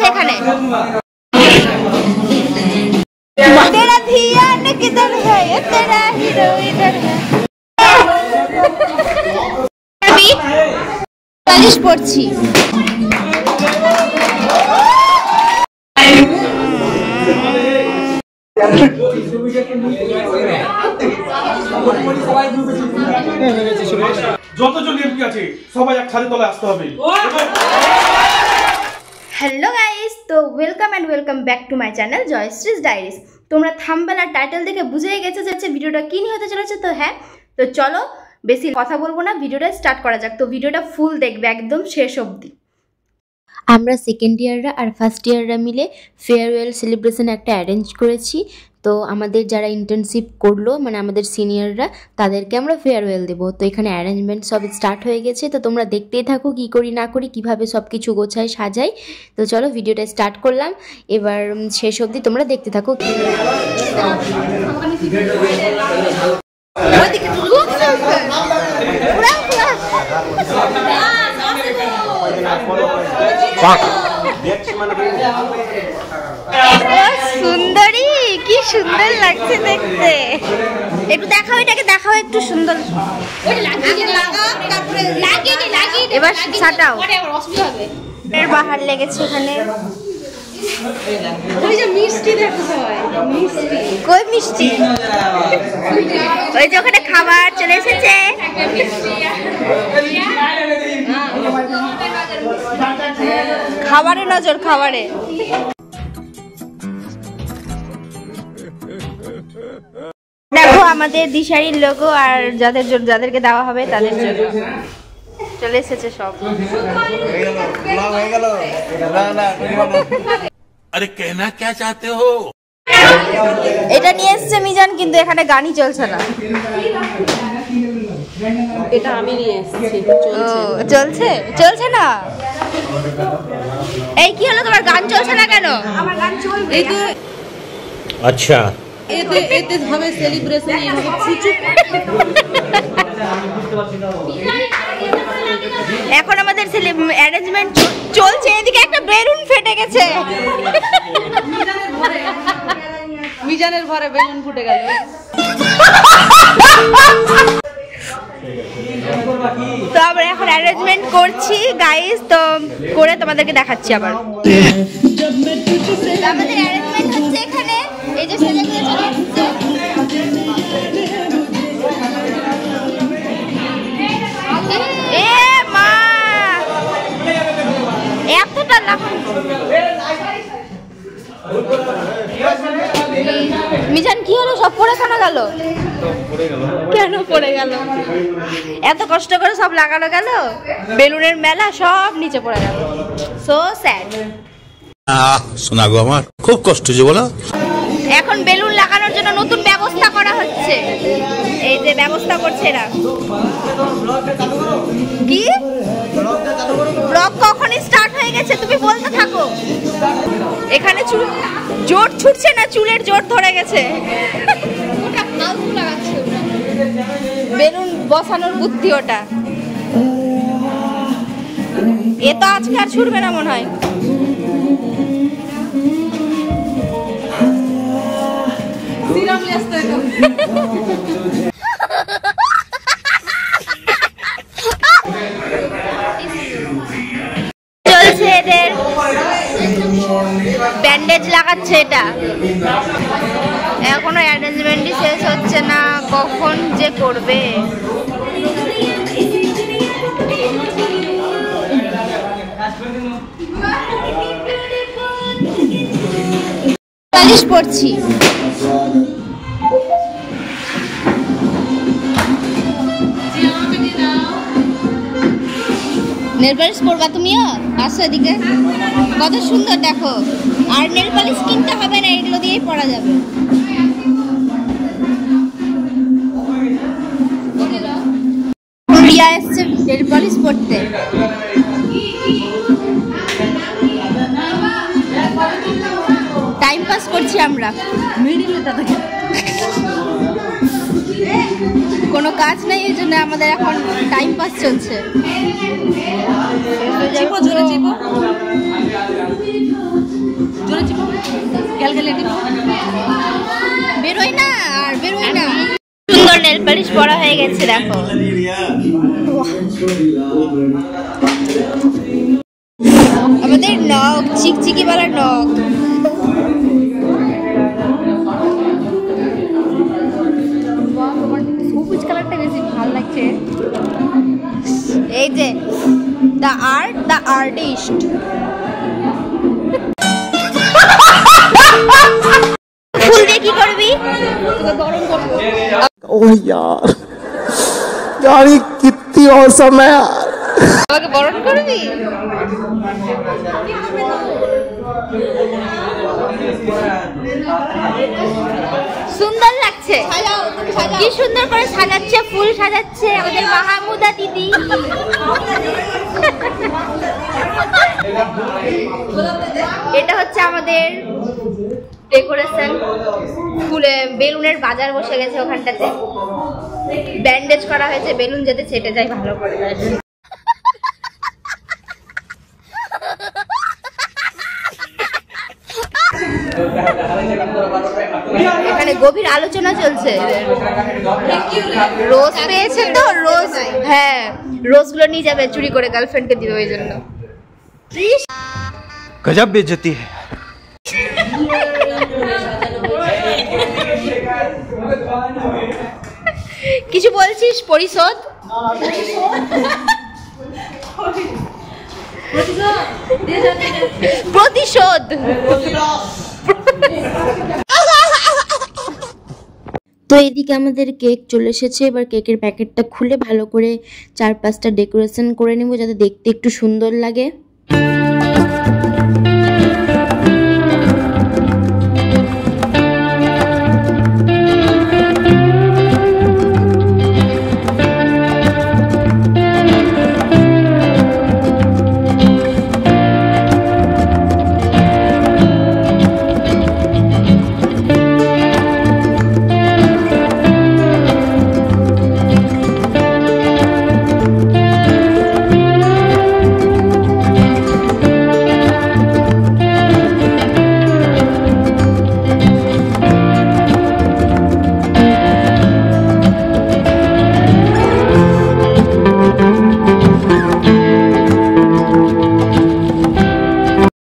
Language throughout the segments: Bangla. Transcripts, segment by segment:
লেগেছে এখানে। तेरा ध्यान किधर है ये तेरा हीरो इधर है। আমি 40 পড়ছি। যতজন এমপি আছে সবাই এক ছাদের তলায় আসতে হবে। হ্যালো গাইস, তো welcome and welcome back to my channel Joyshree's diaries. তোমরা থাম্বনেল আর টাইটেল দেখে বুঝেই গেছো যে ভিডিওটা কি নিয়ে হতে চলেছে। তো হ্যাঁ, তো চলো বেশি কথা বলবো না, ভিডিওটা স্টার্ট করা যাক। তো ভিডিওটা ফুল দেখবে একদম শেষ অবধি। আমরা সেকেন্ড ইয়াররা আর ফার্স্ট ইয়াররা মিলে ফেয়ারওয়েল সেলিব্রেশন একটা অ্যারেঞ্জ করেছি। তো আমাদের যারা ইন্টার্নশিপ করলো মানে আমাদের সিনিয়ররা, তাদেরকে আমরা ফেয়ারওয়েল দেবো। তো এখানে অ্যারেঞ্জমেন্ট সব স্টার্ট হয়ে গেছে। তো তোমরা দেখতেই থাকো কী করি না করি, কীভাবে সব কিছু গোছাই সাজাই। তো চলো ভিডিওটা স্টার্ট করলাম, এবার শেষ অবধি তোমরা দেখতে থাকো। সুন্দরী, কি সুন্দর লাগছে দেখতে। একটু দেখাও, এটাকে দেখাও একটু সুন্দর। এবার সাটাও। এর বাহার লেগেছে এখানে। কই মিষ্টি? ওই যে ওখানে খাবার চলে এসেছে। খাবারে নজর, খাবারে। দেখো আমাদের দিশারির লোগো, আর যাদেরকে দেওয়া হবে তাদের জন্য চলে এসেছে সব। আরে কেনা কে চাতে হো? এটা নিয়ে এসেছে মিজান, কিন্তু এখানে গানই চলছে না। এটা আমি নিয়ে এসেছি। চলছে চলছে না। এই কি হলো, তোমার গান চলছে না কেন? আমার গান চলবে। এই তো আচ্ছা, এতে হবে সেলিব্রেশন। এইভাবে এখন আমাদের অ্যারেঞ্জমেন্ট চলছে। এদিকে একটা বেলুন ফেটে গেছে। মিজানের ঘরে বেলুন ফুটে গেল। তো আমরা এখন অ্যারেঞ্জমেন্ট করছি গাইস, তো করে তোমাদেরকে দেখাচ্ছি আবার। আমাদের অ্যারেঞ্জমেন্ট হচ্ছে এখানে। এই যে সেজে গুলো চলে আসছে। এ মা, এতটা লাগা। মিজান কি হলো, সব পড়ে কেন গেল? কেন পড়ে গেল? এত কষ্ট করে সব লাগানো গেল, বেলুনের মেলা সব নিচে পড়ে গেল। So sad. শোনা গো, আমার খুব কষ্ট হচ্ছে বলো। এখন বেলুন লাগানোর জন্য নতুন ব্যবস্থা করা হচ্ছে। এই যে ব্যবস্থা করছে এরা। কি ব্লগ কখন স্টার্ট হয়ে গেছে তুমি বলতে থাকো। এখানে চুল জোর ছুটছে না, চুলের জোর ধরে গেছে। বেলুন বসানোর বুদ্ধি ওটা। এ তো আজকে আর ছুটবে না মনে হয়। চলছে এদের ব্যান্ডেজ লাগাচ্ছে। এটা এখনো অ্যারেঞ্জমেন্টই শেষ হচ্ছে না, কখন যে করবে। পড়ছি। নেল পালিশ পরবা তুমিও? আসো এদিকে, কত সুন্দর দেখো। আর নেল পালিশ কিনতে হবে না, এগুলো দিয়েই পরা যাবে। প্রিয়া এসছে নেল পালিশ পরতে। টাইম পাস করছি আমরা। কোনো কাজ নেই, এই জন্য আমাদের এখন টাইম পাস চলছে। জোরে চিপো গেলগেলে টিপো বেরোয় না আর বেরোয় না। সুন্দর নেল পালিশ পরা হয়ে গেছে দেখো। আমাদের নখ চিকচিকি বালার নখ। সবুজ কালারটা বেশি ভালো লাগছে। এই যে দ্য আর্ট দ্য আর্টিস্ট। ফুল দিয়ে কি করবি? তোকে গরম করবো। ओह यार यार ये कितनी औसम है यार। আমাকে বরণ করবি? সুন্দর লাগছে, কি সুন্দর করে সাজাচ্ছে, ফুল সাজাচ্ছে আমাদের মাহমুদা দিদি। এটা হচ্ছে আমাদের ডেকোরেশন। ফুলে বেলুনের বাজার বসে গেছে ওখানটাতে, ব্যান্ডেজ করা হয়েছে বেলুন যাতে ছেটে যায় ভালো করে। এখানে গভীর আলোচনা চলছে। রোজ পেয়েছে তো, রোজ, হ্যাঁ রোজগুলো নিয়ে যাবে চুরি করে, গার্লফ্রেন্ডকে দিবে ওই জন্য। गजब बेइज्जती है। কিছু বলছিস? পরিশোধ প্রতিশোধ। তো এদিকে আমাদের কেক চলে এসেছে। এবার কেকের প্যাকেটটা খুলে ভালো করে 4-5টা ডেকোরেশন করে নেব যাতে দেখতে একটু সুন্দর লাগে।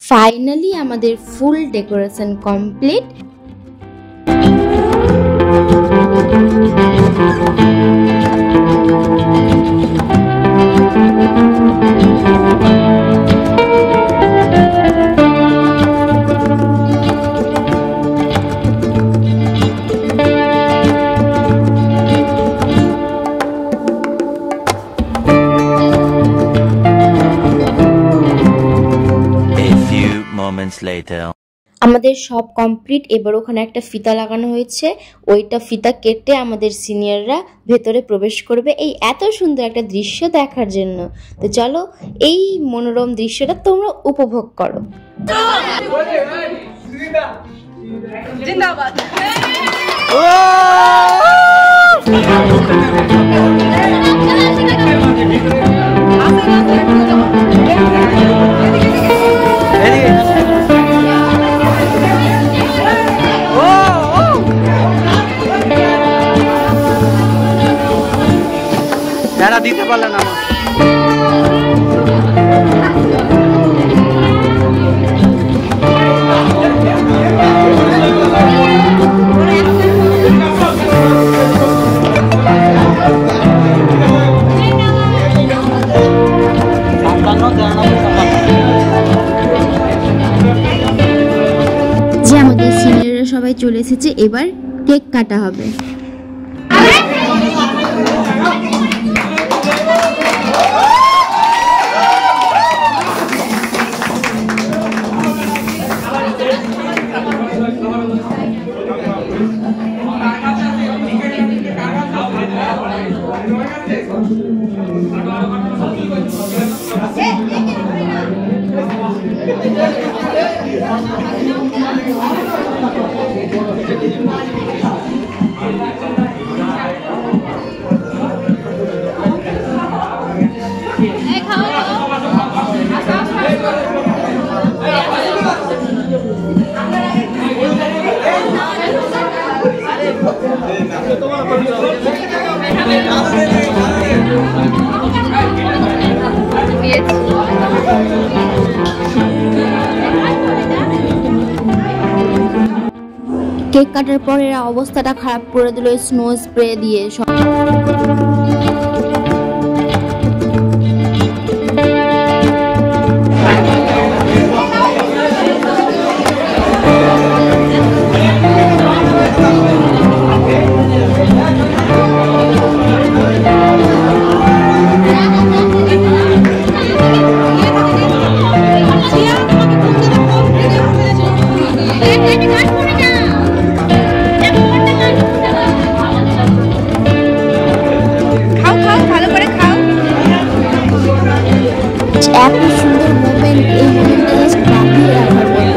ফাইনালি আমাদের ফুল ডেকোরেশন কমপ্লিট। আমাদের সব কমপ্লিট। এবার ওখানে একটা ফিতা লাগানো হয়েছে, ওইটা ফিতা কেটে আমাদের সিনিয়ররা ভেতরে প্রবেশ করবে এই এত সুন্দর একটা দৃশ্য দেখার জন্য। তো চলো এই মনোরম দৃশ্যটা তোমরা উপভোগ করো। জিন্দাবাদ। যারা দিতে পারলেন না যে আমাদের সিনিয়ররা সবাই চলে এসেছে, এবার কেক কাটা হবে। কেক কাটার পর এরা অবস্থাটা খারাপ করে দিল স্নো স্প্রে দিয়ে। এত সুন্দর মোমেন্ট, এই মোমেন্টটা জাস্ট বাঁধিয়ে রাখার মতো।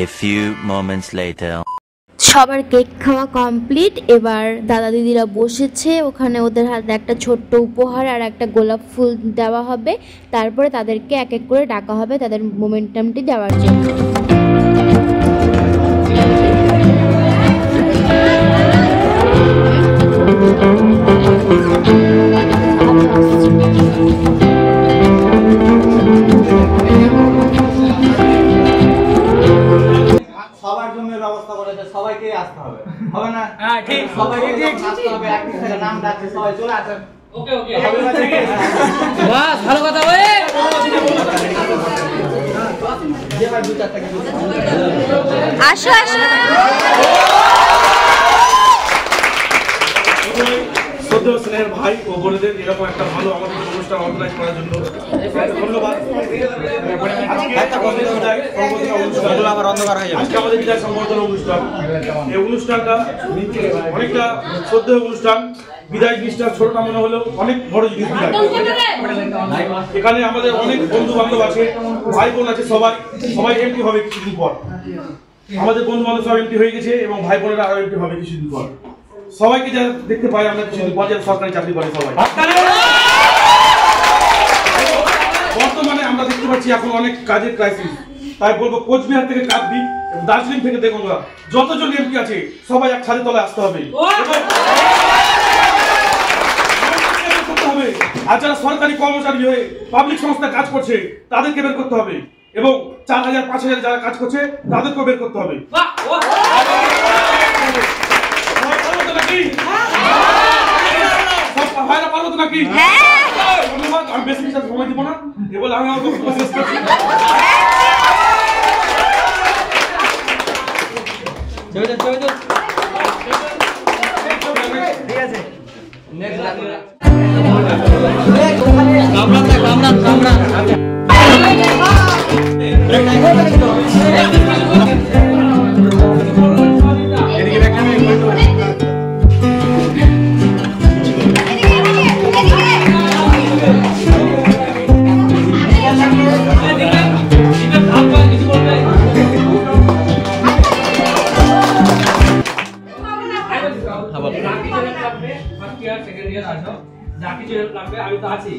A few moments later. সবার কেক খাওয়া কমপ্লিট। এবার দাদা দিদিরা বসেছে, ওখানে ওদের হাতে একটা ছোট্ট উপহার আর একটা গোলাপ ফুল দেওয়া হবে। তারপরে তাদেরকে এক এক করে ডাকা হবে তাদের মোমেন্টামটি দেওয়ার জন্য। সবার জন্য ব্যবস্থা করেছে, সবাইকে আসতে হবে, হবে না? হ্যাঁ ঠিক, সবাইকে আসতে হবে। একই সাথে নাম ডাকছে, সবাই চলে আসেন। ওকে ওকে, বাস ভালো কথা। ওই যে ভাই দুই চারটা আসো আসো। শ্রদ্ধেয় স্নেহের ভাই ও বোনেদের এরকম একটা ভালো আমাদের অনুষ্ঠান অর্গানাইজ করার জন্য ধন্যবাদ। আজকে আমাদের বিদায় সংবর্ধনা অনুষ্ঠান। এই অনুষ্ঠানটা অনেকটা শ্রদ্ধেয় অনুষ্ঠান। বিদায় জিনিসটা ছোটটা মনে হলেও অনেক বড় জিনিস। এখানে আমাদের অনেক বন্ধু বান্ধব আছে, ভাই বোন আছে, সবাই এমপি হবে কিছুদিন পর। আমাদের বন্ধু বান্ধব সব এমপি হয়ে গেছে এবং ভাই বোনেরা আরো এমপি হবে কিছুদিন পর। সবাইকে যা দেখতে পাই আমরা কিছুদিন পর যারা সরকারি চাকরি করে সবাই। বর্তমানে আমরা দেখতে পাচ্ছি এখন অনেক কাজের ক্রাইসিস। তাই বলবো কোচবিহার থেকে কাকদ্বীপ, দার্জিলিং থেকে দেখুন যতজন এমপি আছে সবাই এক ছাদের তলায় আসতে হবে। আর যারা সরকারি কর্মচারী হয়ে পাবলিক সংস্থায় কাজ করছে তাদেরকে বের করতে হবে এবং 4000 5000 যারা কাজ করছে তাদেরকেও বের করতে হবে। ভাইরা পারবো তো নাকি? ধন্যবাদ। আমি বেশি কিছু সময় দিব না, এ বলে আমি আমার শেষ করছি। ঠিক আছে, আমি তো আছি।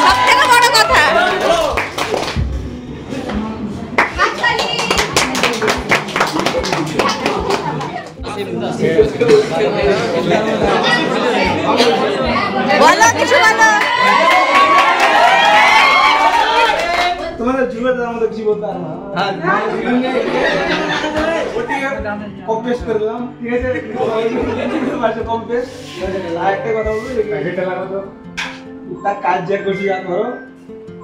সবথেকে বড় কথা বলো, কিছু বলো। তোমাদের জীবনে আমাদের জীবনটা না। হ্যাঁ কম্পেস করলাম, ঠিক আছে? মাসে কম্পেস আরেকটা কথা বলবো, এটা লাগাতো তার কাজ যা করছি যা ধরো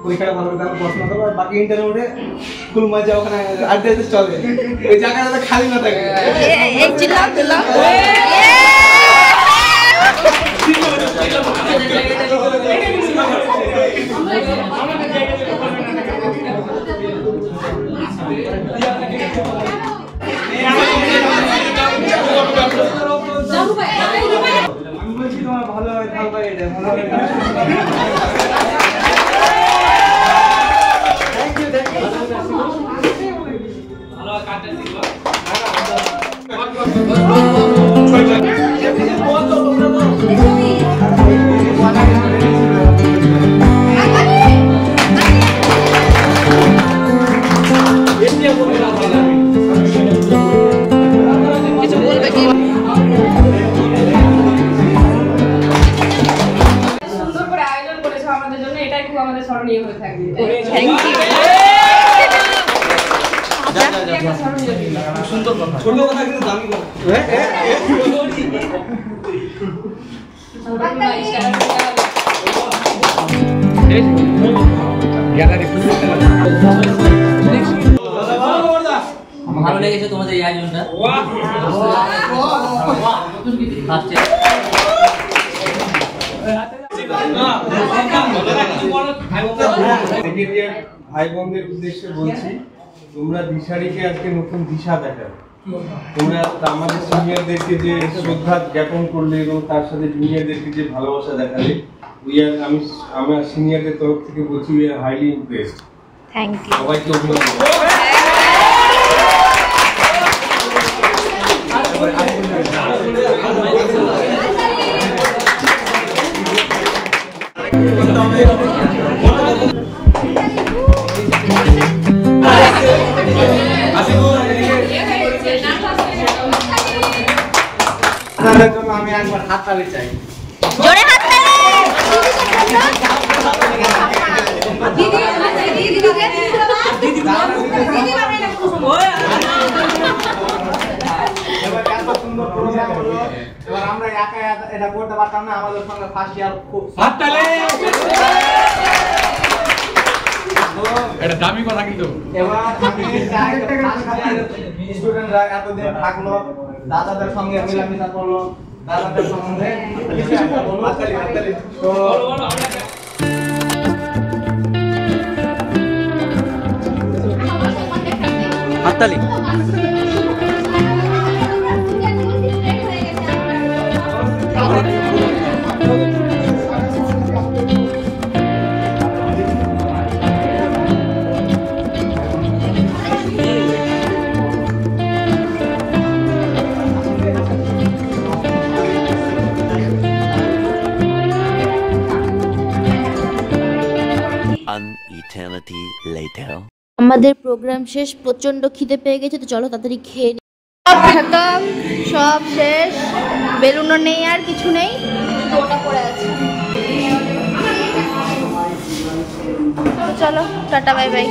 পরীক্ষাটা ভালো করে প্রশ্ন করো, আর বাকি ইন্টারভিউতে ফুল মজা ওখানে আড্ডা চলে, ওই জায়গাটা খালি না থাকে। এই চিল্লাও চিল্লাও। ভালো লেগেছে তোমাদের এই আয়োজনটা? ভাই বোনদের উদ্দেশ্যে বলছি, তোমরা দিশারিকে আজকে নতুন দিশা দেখাবে। তোমরা আমাদের সিনিয়রদেরকে যে শ্রদ্ধা জ্ঞাপন করলে এবং তার সাথে জুনিয়রদেরকে যে ভালোবাসা দেখালে, আমি আমার সিনিয়রদের তরফ থেকে বলছি we are highly impressed. Thank you. সবাইকে অভিনন্দন। আমি একবার হাত তালি চাই, জোরে হাত তালি। এবার আমরা একা এটা করতে পারতাম না, আমাদের সঙ্গে ফার্স্ট ইয়ার খুব হাত তালি। এটা দামি কথা কিন্তু। এবার স্টুডেন্টরা এতদিন থাকলো, দাদাদের সঙ্গে মিলামিশা করলো, দাদাদের সম্বন্ধে কিছু একটা বলবো। তো হাততালি। eternity later. আমাদের প্রোগ্রাম শেষ, প্রচন্ড খিদে পেয়ে গেছে, তো চলো তাড়াতাড়ি খেয়ে নিই। সব খতম, সব শেষ, বেলুনও নেই আর কিছু নেই, শুধু ওটা পড়ে আছে। চলো tata bye bye.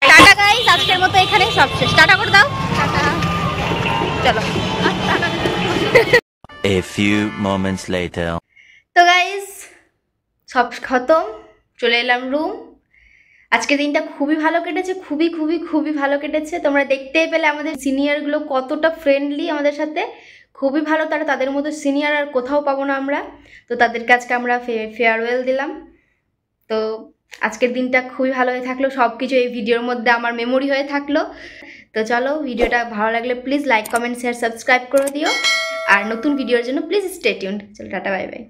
Tata guys, আজকের মতো এখানে সব শেষ। টাটা করে দাও। টাটা। চলো tata. A few moments later. তো গাইস সব খতম, চলে এলাম রুম। আজকে দিনটা খুবই ভালো কেটেছে, খুবই খুবই খুবই ভালো কেটেছে। তোমরা দেখতেই পেলে আমাদের সিনিয়রগুলো কতটা ফ্রেন্ডলি আমাদের সাথে, খুবই ভালো। তাদের মতো সিনিয়র আর কোথাও পাবো না আমরা। তো তাদেরকে আজকে আমরা ফেয়ারওয়েল দিলাম। তো আজকের দিনটা খুবই ভালো হয়ে থাকলো, সব কিছু এই ভিডিওর মধ্যে আমার মেমোরি হয়ে থাকলো। তো চলো, ভিডিওটা ভালো লাগলে please like comment share subscribe করে দিও, আর নতুন ভিডিওর জন্য প্লিজ স্টে টিউনড। চলো টাটা বাই বাই।